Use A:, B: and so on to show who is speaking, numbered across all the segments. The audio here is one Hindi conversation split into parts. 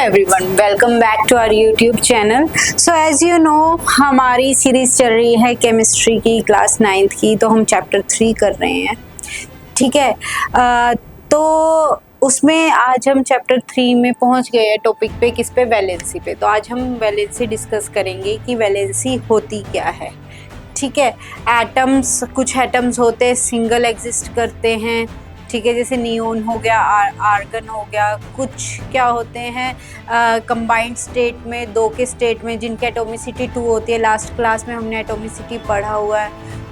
A: Everyone, welcome back to our YouTube channel. So as you know, हमारी सीरीज चल रही है केमिस्ट्री की क्लास 9th की। तो हम चैप्टर 3 कर रहे हैं, ठीक है। तो उसमें आज हम चैप्टर 3 में पहुंच गए हैं टॉपिक पे, किस पे? वैलेंसी पे। तो आज हम वैलेंसी डिस्कस करेंगे कि वैलेंसी होती क्या है, ठीक है। एटम्स, कुछ एटम्स होते हैं सिंगल एग्जिस्ट करते हैं, ठीक है, जैसे नियोन हो गया, आर्गन हो गया। कुछ क्या होते हैं कंबाइंड स्टेट में, दो के स्टेट में, जिनकी एटोमिसिटी 2 होती है। लास्ट क्लास में हमने एटोमिसिटी पढ़ा हुआ है,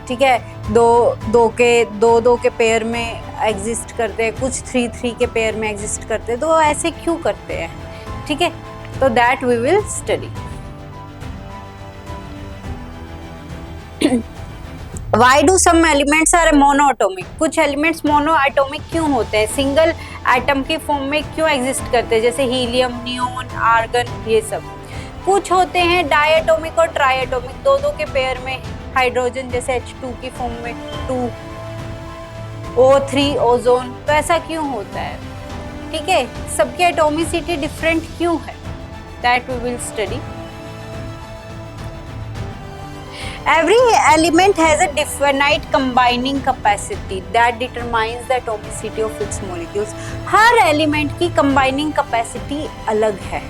A: ठीक है। दो के पेयर में एग्जिस्ट करते हैं, कुछ 3 के पेयर में एग्जिस्ट करते हैं। तो ऐसे क्यों करते हैं, ठीक है। तो that we will study. Why do some elements are monoatomic? कुछ एलिमेंट्स मोनोएटॉमिक क्यों होते हैं, सिंगल एटम की फॉर्म में क्यों एग्जिस्ट करते हैं, जैसे हीलियम, नियोन, आर्गन, ये सब। कुछ होते हैं डायटोमिक और ट्राइएटोमिक, दो के पेयर में, हाइड्रोजन जैसे H2 की फॉर्म में 2, O3 ओजोन। तो ऐसा क्यों होता है, ठीक है। सबकी एटोमिसिटी डिफरेंट क्यों है, that we will study. Every element has a definite combining capacity that determines the atomicity of its molecules. Her element की कंबाइनिंग कैपेसिटी अलग है।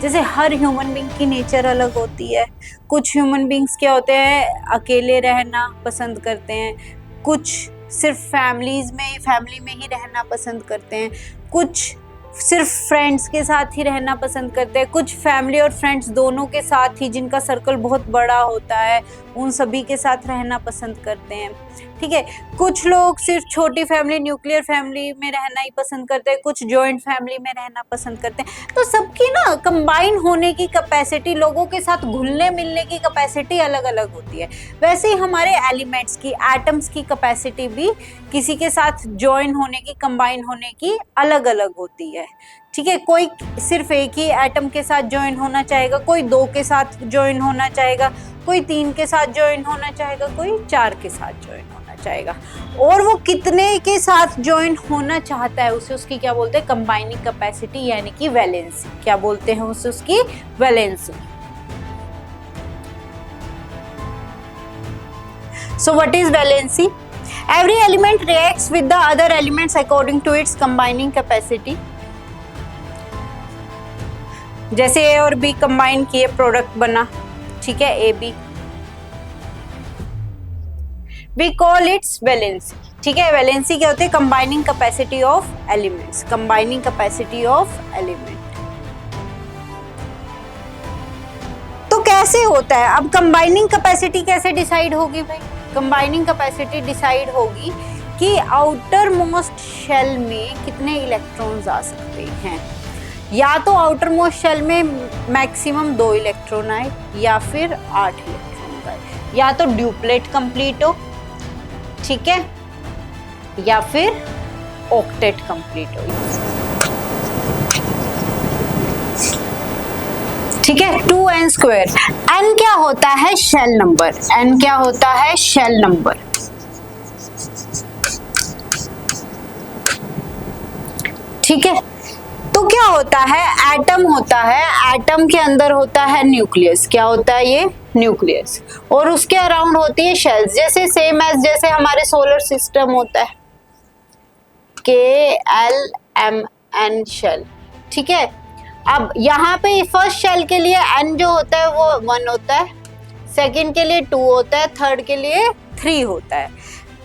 A: जैसे हर ह्यूमन बीइंग की नेचर अलग होती है। कुछ ह्यूमन बीइंग्स क्या होते हैं, अकेले रहना पसंद करते हैं। कुछ सिर्फ फैमिली में ही रहना पसंद करते हैं। कुछ सिर्फ फ्रेंड्स के साथ ही रहना पसंद करते हैं। कुछ फैमिली और फ्रेंड्स दोनों के साथ ही, जिनका सर्कल बहुत बड़ा होता है, उन सभी के साथ रहना पसंद करते हैं, ठीक है। कुछ लोग सिर्फ छोटी फैमिली, न्यूक्लियर फैमिली में रहना ही पसंद करते हैं। कुछ जॉइंट फैमिली में रहना पसंद करते हैं। तो सबकी ना कंबाइन होने की कैपेसिटी, लोगों के साथ घुलने मिलने की कैपेसिटी अलग अलग होती है। वैसे ही हमारे एलिमेंट्स की, एटम्स की कैपेसिटी भी किसी के साथ ज्वाइन होने की, कंबाइन होने की अलग अलग होती है, ठीक है। कोई सिर्फ एक ही एटम के साथ ज्वाइन होना चाहेगा, कोई 2 के साथ ज्वाइन होना चाहेगा, कोई 3 के साथ ज्वाइन होना चाहेगा, कोई 4 के साथ ज्वाइन होना चाहेगा। और वो कितने के साथ ज्वाइन होना चाहता है, उसे उसकी क्या बोलते हैं, कंबाइनिंग कैपेसिटी, यानी कि वैलेंसी। क्या बोलते हैं उसे, उसकी valency. So what is valency? Every element reacts with the other elements according to its combining capacity. जैसे A और B कंबाइन किए, प्रोडक्ट बना, ठीक है, AB। We call its valency, ठीक है। वैलेंसी क्या होती है, combining capacity of elements, combining capacity of element. तो कैसे होता है, अब कंबाइनिंग कैपेसिटी कैसे डिसाइड होगी भाई? कंबाइनिंग कैपेसिटी डिसाइड होगी कि आउटर मोस्ट शेल में कितने इलेक्ट्रॉन्स आ सकते हैं। या तो आउटर मोस्ट शेल में मैक्सिमम 2 इलेक्ट्रॉन आए, या फिर 8 इलेक्ट्रॉन आए, या तो ड्यूप्लेट कंप्लीट हो, ठीक है, या फिर ऑक्टेट कंप्लीट हो, ठीक है। 2n²। n क्या होता है, शेल नंबर। n क्या होता है, शेल नंबर, ठीक है। तो क्या होता है, एटम होता है, एटम के अंदर होता है न्यूक्लियस। क्या होता है ये, न्यूक्लियस। और उसके अराउंड होती है शेल्स, जैसे सेम एज जैसे हमारे सोलर सिस्टम होता है, KLMN शेल, ठीक है। अब यहाँ पे फर्स्ट शेल के लिए n जो होता है वो 1 होता है, सेकंड के लिए 2 होता है, थर्ड के लिए 3 होता है।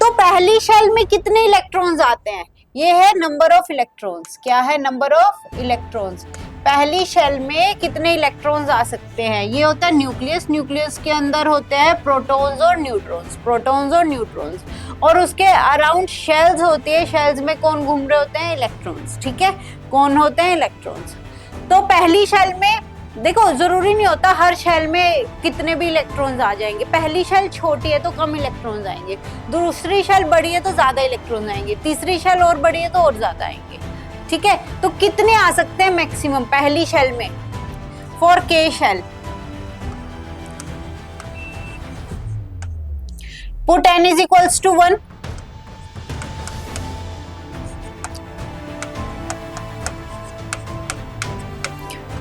A: तो पहली शेल में कितने इलेक्ट्रॉन्स आते हैं, ये है नंबर ऑफ इलेक्ट्रॉन्स। क्या है, नंबर ऑफ इलेक्ट्रॉन्स। पहली शेल में कितने इलेक्ट्रॉन्स आ सकते हैं, ये होता है न्यूक्लियस। न्यूक्लियस के अंदर होते हैं प्रोटॉन्स और न्यूट्रॉन्स, प्रोटॉन्स और न्यूट्रॉन्स। और उसके अराउंड शेल्स होती है, शेल्स में कौन घूम रहे होते हैं, इलेक्ट्रॉन्स, ठीक है। कौन होते हैं, इलेक्ट्रॉन्स। तो पहली शेल में देखो, जरूरी नहीं होता हर शेल में कितने भी इलेक्ट्रॉन्स आ जाएंगे। पहली शेल छोटी है तो कम इलेक्ट्रॉन्स आएंगे, दूसरी शेल बड़ी है तो ज्यादा इलेक्ट्रॉन्स आएंगे, तीसरी शेल और बड़ी है तो और ज्यादा आएंगे, ठीक है। तो कितने आ सकते हैं मैक्सिमम पहली शेल में, for K shell? Put n is equals to 1।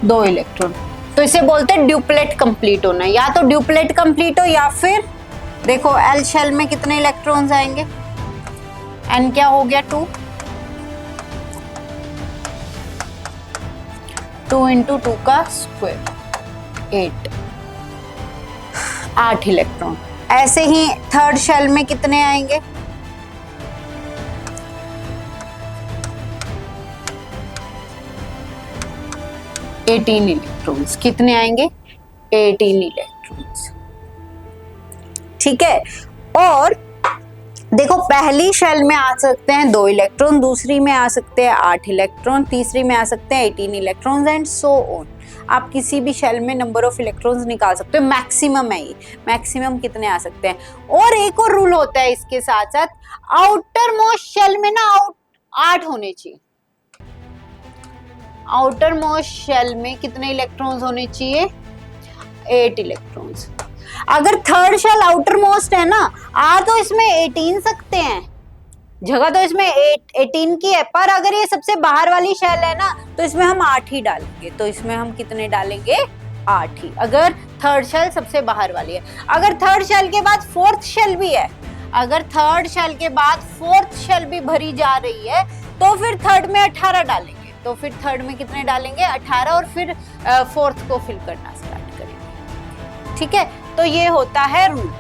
A: 2 electron, तो इसे बोलते हैं ड्यूप्लेट कंप्लीट होना। या तो ड्यूप्लेट कंप्लीट हो या फिर देखो एल शेल में कितने इलेक्ट्रॉन्स आएंगे, एन क्या हो गया 2, 2 इंटू 2 का स्क्वायर 8 इलेक्ट्रॉन। ऐसे ही थर्ड शेल में कितने आएंगे, एटीन इलेक्ट्रॉन्स। कितने आएंगे, 18 इलेक्ट्रॉन्स। ठीक है, और देखो पहली शेल में आ सकते हैं 2 इलेक्ट्रॉन, दूसरी में आ सकते हैं 8 इलेक्ट्रॉन, तीसरी में आ सकते हैं 18 इलेक्ट्रॉन्स एंड सो ऑन। आप किसी भी शेल में नंबर ऑफ इलेक्ट्रॉन्स निकाल सकते हो, मैक्सिमम है ये, मैक्सिमम कितने आ सकते हैं। और एक और रूल होता है इसके साथ साथ, आउटर मोस्ट शेल में ना 8 होने चाहिए। आउटर मोस्ट शेल में कितने इलेक्ट्रॉन्स होने चाहिए, 8 इलेक्ट्रॉन्स। अगर थर्ड शेल आउटर मोस्ट है ना, आ तो इसमें 18 सकते हैं, जगह तो इसमें 18 की है, पर अगर ये सबसे बाहर वाली शेल है ना तो इसमें हम 8 ही डालेंगे। तो इसमें हम कितने डालेंगे, 8 ही, अगर थर्ड शेल सबसे बाहर वाली है। अगर थर्ड शेल के बाद फोर्थ शेल भी है, अगर थर्ड शेल के बाद फोर्थ शेल भी भरी जा रही है तो फिर थर्ड में 18 डालेंगे। तो फिर थर्ड में कितने डालेंगे, 18, और फिर फोर्थ को फिल करना स्टार्ट करेंगे। ठीक है, तो ये होता है रूल।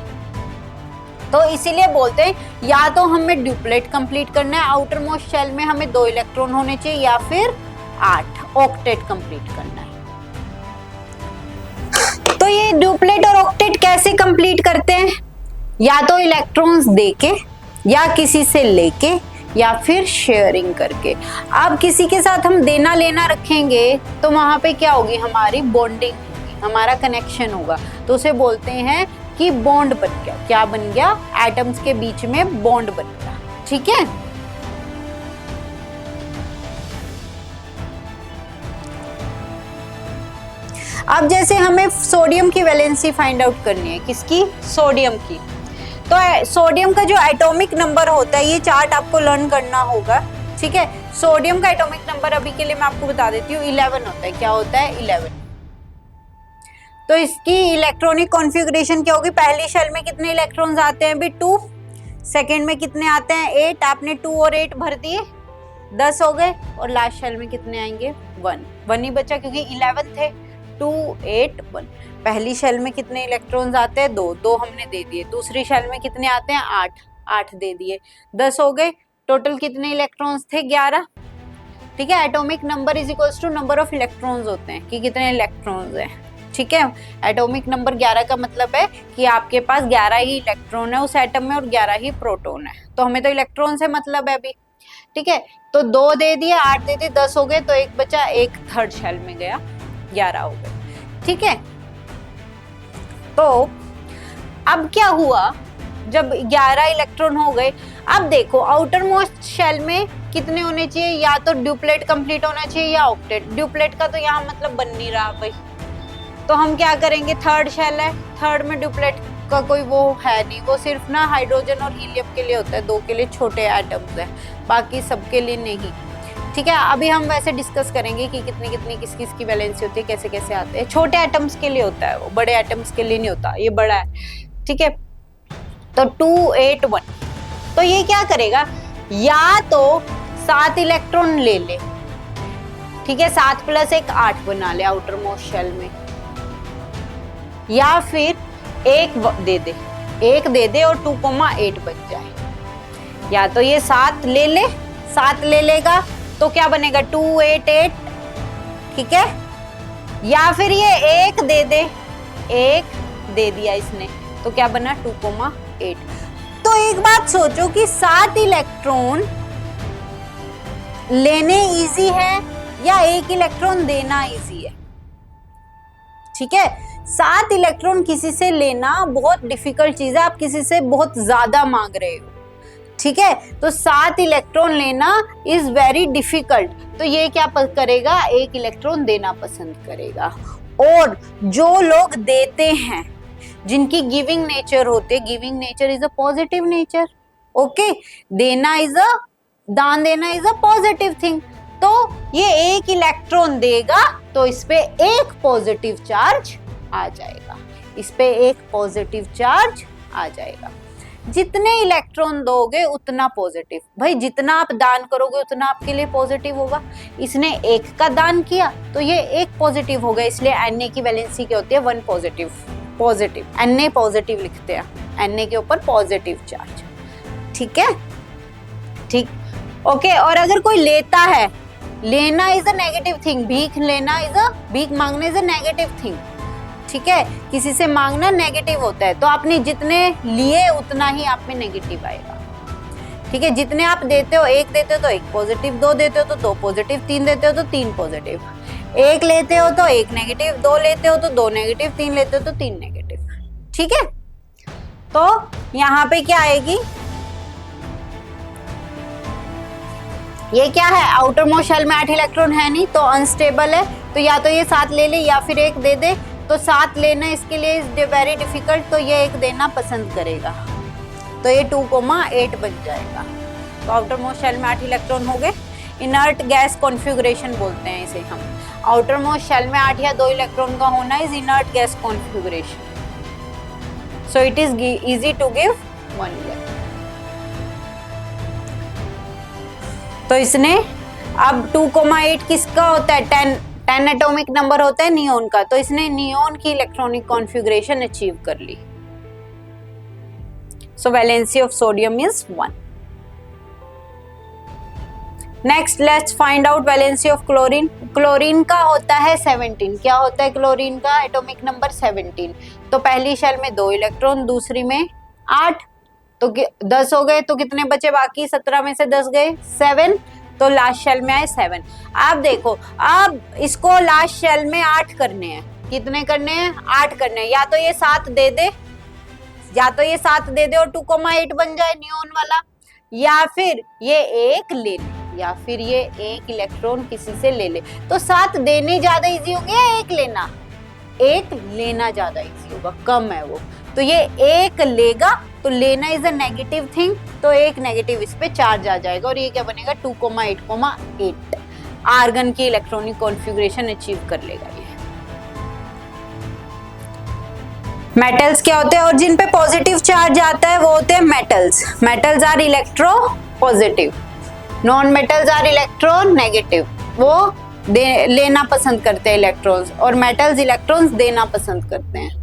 A: तो इसीलिए बोलते हैं या तो हमें ड्यूप्लेट कंप्लीट करना है, आउटर मोस्ट शेल में हमें 2 इलेक्ट्रॉन होने चाहिए, या फिर 8 ऑक्टेट कंप्लीट करना है। तो ये ड्यूप्लेट और ऑक्टेट कैसे कंप्लीट करते हैं, या तो इलेक्ट्रॉन्स देके, या किसी से लेके, या फिर शेयरिंग करके। अब किसी के साथ हम देना लेना रखेंगे तो वहां पे क्या होगी, हमारी बॉन्डिंग होगी, हमारा कनेक्शन होगा, तो उसे बोलते हैं कि बॉन्ड बन गया। क्या बन गया, एटम्स के बीच में बॉन्ड बन गया। ठीक है, अब जैसे हमें सोडियम की वैलेंसी फाइंड आउट करनी है, किसकी, सोडियम की। तो सोडियम का जो एटॉमिक नंबर होता है, ये चार्ट आपको लर्न करना होगा। ठीक है, सोडियम का एटॉमिक नंबर अभी के लिए मैं आपको बता देती हूँ, 11 होता है। क्या होता है, 11। तो इसकी इलेक्ट्रॉनिक कॉन्फ़िगरेशन क्या होगी, पहली शेल में कितने इलेक्ट्रॉन्स आते हैं भी, 2, सेकेंड में कितने आते हैं, 8, आपने 2 और 8 भर दिए, 10 हो गए, और लास्ट शेल में कितने आएंगे, 1 ही बचा, क्योंकि 11 थे। 2, 8, 1। पहली शेल में कितने इलेक्ट्रॉन्स आते हैं, 2 हमने दे दिए। दूसरी शेल में कितने आते हैं, 8 दे दिए, 10 हो गए। टोटल कितने इलेक्ट्रॉन्स थे, 11। ठीक है, atomic number is equals to number of electrons होते हैं, कि कितने इलेक्ट्रॉन्स हैं। ठीक है, एटॉमिक नंबर 11 का मतलब है कि आपके पास 11 ही इलेक्ट्रॉन है उस एटम में, और 11 ही प्रोटॉन है। तो हमें तो इलेक्ट्रॉन से मतलब है अभी। ठीक है, तो 2 दे दिए, 8 दे दिए, 10 हो गए, तो एक बचा, एक थर्ड शेल में गया, 11 हो गए। ठीक है, तो अब क्या हुआ, जब 11 इलेक्ट्रॉन हो गए, अब देखो आउटर मोस्ट शेल में कितने होने चाहिए, या तो ड्यूप्लेट कंप्लीट होना चाहिए या ऑक्टेट। ड्यूप्लेट का तो यहाँ मतलब बन नहीं रहा भाई, तो हम क्या करेंगे, थर्ड शेल है, थर्ड में ड्यूप्लेट का कोई वो है नहीं, वो सिर्फ ना हाइड्रोजन और हीलियम के लिए होता है, 2 के लिए छोटे एटम्स है, बाकी सबके लिए नहीं। ठीक है, अभी हम वैसे डिस्कस करेंगे कि कितनी कितनी किस किस की वैलेंसी होती है, कैसे कैसे आते हैं। छोटे एटम्स के लिए होता है वो, बड़े एटम्स के लिए नहीं होता, ये बड़ा है। ठीक है, तो 2, 8, 1। तो ये क्या करेगा, या तो 7 इलेक्ट्रॉन ले ले, ठीक है, 7 + 1 8 बना ले आउटर मोस्ट शेल में, या फिर 1 दे दे और 2,8 बच जाए। या तो ये 7 ले ले, 7 ले लेगा तो क्या बनेगा, 2, 8, 8। ठीक है, या फिर ये 1 दे दे, 1 दे दिया इसने, तो क्या बना, 2,8। तो एक बात सोचो कि 7 इलेक्ट्रॉन लेने इजी है या 1 इलेक्ट्रॉन देना इजी है। ठीक है, 7 इलेक्ट्रॉन किसी से लेना बहुत डिफिकल्ट चीज है, आप किसी से बहुत ज्यादा मांग रहे हो। ठीक है, तो 7 इलेक्ट्रॉन लेना इज वेरी डिफिकल्ट, तो ये क्या करेगा, 1 इलेक्ट्रॉन देना पसंद करेगा। और जो लोग देते हैं, जिनकी गिविंग नेचर होते, giving nature is a positive nature. Okay, दान देना इज अ पॉजिटिव थिंग। तो ये एक इलेक्ट्रॉन देगा तो इस पे एक पॉजिटिव चार्ज आ जाएगा, इस पे एक पॉजिटिव चार्ज आ जाएगा। जितने इलेक्ट्रॉन दोगे उतना पॉजिटिव, भाई जितना आप दान करोगे उतना आपके लिए पॉजिटिव होगा। इसने एक का दान किया तो ये एक पॉजिटिव होगा, इसलिए Na की वैलेंसी क्या होती है 1 पॉजिटिव, पॉजिटिव Na पॉजिटिव लिखते हैं, Na के ऊपर पॉजिटिव चार्ज, ठीक है, ठीक, ओके। और अगर कोई लेता है, लेना इज अ नेगेटिव थिंग, भीख लेना इज अ, भीख मांगना इज अ नेगेटिव थिंग, ठीक है, किसी से मांगना नेगेटिव होता है, तो आपने जितने लिए उतना ही आप में नेगेटिव आएगा, ठीक है। जितने आप देते हो, एक देते हो तो एक पॉजिटिव, दो देते हो तो दो पॉजिटिव, तीन देते हो तो तीन पॉजिटिव, एक लेते हो तो एक नेगेटिव, दो लेते हो तो दो नेगेटिव, तीन लेते हो तो तीन नेगेटिव, ठीक है। तो यहाँ पे क्या आएगी, ये क्या है, आउटर मोस्ट शेल में 8 इलेक्ट्रॉन है नहीं तो अनस्टेबल है, तो या तो ये 7 ले ले या फिर एक दे दे, तो 7 लेना इसके लिए इज वेरी डिफिकल्ट, तो ये एक देना पसंद करेगा, तो ये 2,8 बन जाएगा। तो आउटर मोस्ट शेल में 8 इलेक्ट्रॉन हो गए, इनर्ट गैस कॉन्फ़िगरेशन बोलते हैं इसे हम। आउटर मोस्ट शेल में 8 या 2 इलेक्ट्रॉन का होना is inert gas configuration, so it is easy to give 1 electron. तो इसने अब 2,8 किसका होता है, 10 एटॉमिक नंबर होता है नियोन का, तो इसने नियोन की इलेक्ट्रॉनिक कॉन्फ़िगरेशन अचीव कर ली। So valency of sodium is 1। Next let's find out valency of chlorine. Chlorine का होता है 17, क्या होता है क्लोरीन का एटॉमिक नंबर 17। तो पहली शेल में 2 इलेक्ट्रॉन, दूसरी में 8, तो 10 हो गए, तो कितने बचे बाकी, 17 में से 10 गए 7, तो लास्ट शेल में आए 7। आप देखो, अब इसको लास्ट शेल में 8 करने हैं, कितने करने हैं, 8 करने हैं, या तो ये 7 दे दे, या तो ये 7 दे दे और 2,8 बन जाए नियोन वाला, या फिर ये एक ले ले, या फिर ये एक इलेक्ट्रॉन किसी से ले ले। तो 7 देने ज्यादा इजी होंगे या एक लेना, एक लेना ज्यादा इजी होगा, कम है वो, तो ये एक लेगा, तो लेना इज अ नेगेटिव थिंग, तो एक नेगेटिव इस पे चार्ज आ जाएगा और ये क्या बनेगा 2,8,8 आर्गन की इलेक्ट्रॉनिक कॉन्फ़िगरेशन अचीव कर लेगा ये। मेटल्स क्या होते हैं, और जिन पे पॉजिटिव चार्ज आता है वो होते हैं metals. Metals are electropositive, non metals are electronegative, वो लेना पसंद करते हैं इलेक्ट्रॉन्स, और मेटल्स इलेक्ट्रॉन्स देना पसंद करते हैं।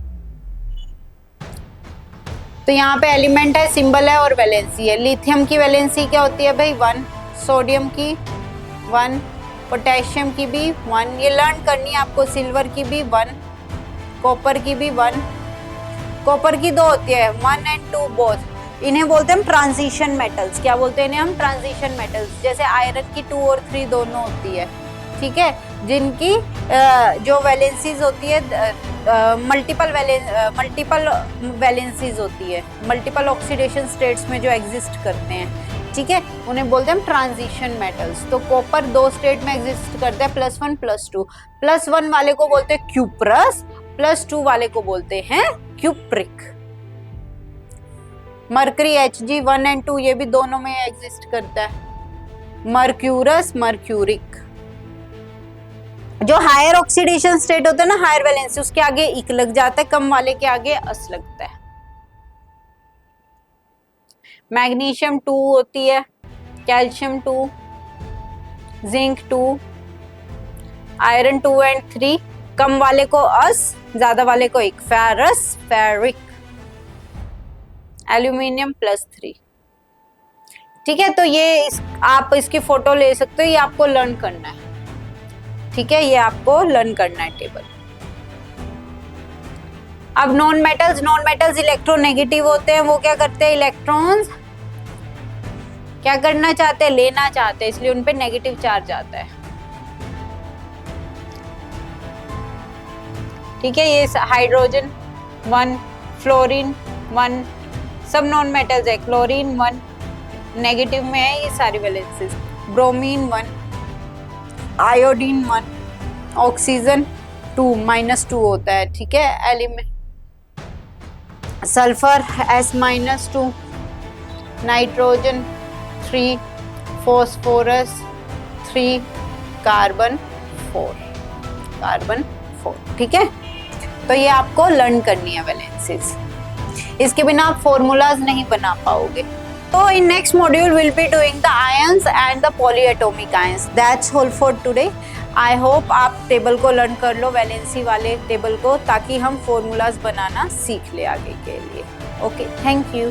A: तो यहाँ पे एलिमेंट है, सिंबल है और वैलेंसी है। लिथियम की वैलेंसी क्या होती है भाई 1, सोडियम की 1, पोटेशियम की भी 1, ये लर्न करनी है आपको, सिल्वर की भी 1, कॉपर की भी 1, कॉपर की 2 होती है 1 and 2 बोथ, इन्हें बोलते हैं हम ट्रांजिशन मेटल्स। क्या बोलते हैं इन्हें हम, ट्रांजिशन मेटल्स। जैसे आयरन की 2 और 3 दोनों होती है, ठीक है, जिनकी जो वैलेंसीज होती है मल्टीपल वैलेंसीज होती है, मल्टीपल ऑक्सीडेशन स्टेट्स में जो एग्जिस्ट करते हैं, ठीक है, उन्हें बोलते हैं हम ट्रांजिशन मेटल्स। तो कॉपर 2 स्टेट में एग्जिस्ट करता है, +1 +2। +1 वाले को बोलते हैं क्यूप्रस, +2 वाले को बोलते हैं क्यूप्रिक। मरकरी Hg1 and 2 ये भी दोनों में एग्जिस्ट करता है, मर्क्यूरस, मर्क्यूरिक। जो हायर ऑक्सीडेशन स्टेट होता है ना, हायर वैलेंसी, उसके आगे इक लग जाता है, कम वाले के आगे अस लगता है। मैग्नीशियम 2 होती है, कैल्शियम 2, जिंक 2, आयरन 2 and 3, कम वाले को अस, ज्यादा वाले को इक, फेरस, फेरिक, एल्यूमिनियम +3, ठीक है। तो ये आप इसकी फोटो ले सकते हो, ये आपको लर्न करना है, ठीक है, ये आपको लर्न करना है टेबल। अब नॉन मेटल्स इलेक्ट्रोनेगेटिव होते हैं, वो क्या करते हैं, इलेक्ट्रॉन्स क्या करना चाहते हैं, लेना चाहते हैं, इसलिए उन पे नेगेटिव चार्ज आता है, ठीक है। ये हाइड्रोजन 1, फ्लोरीन 1, सब नॉन मेटल्स है, क्लोरीन 1 नेगेटिव में है, ये सारी वैलेंसीज, ब्रोमीन 1, आयोडीन 1, ऑक्सीजन 2 -2 होता है, ठीक है, element, sulphur S-2, nitrogen 3, phosphorus 3, carbon 4, carbon 4, ठीक है। तो ये आपको लर्न करनी है वैलेंसीज, इसके बिना आप फॉर्मूलाज नहीं बना पाओगे। तो in next module will be doing the ions and the polyatomic ions. That's all for today. I hope आप टेबल को लर्न कर लो, वैलेंसी वाले टेबल को, ताकि हम फॉर्मूलाज बनाना सीख ले आगे के लिए। Okay, thank you.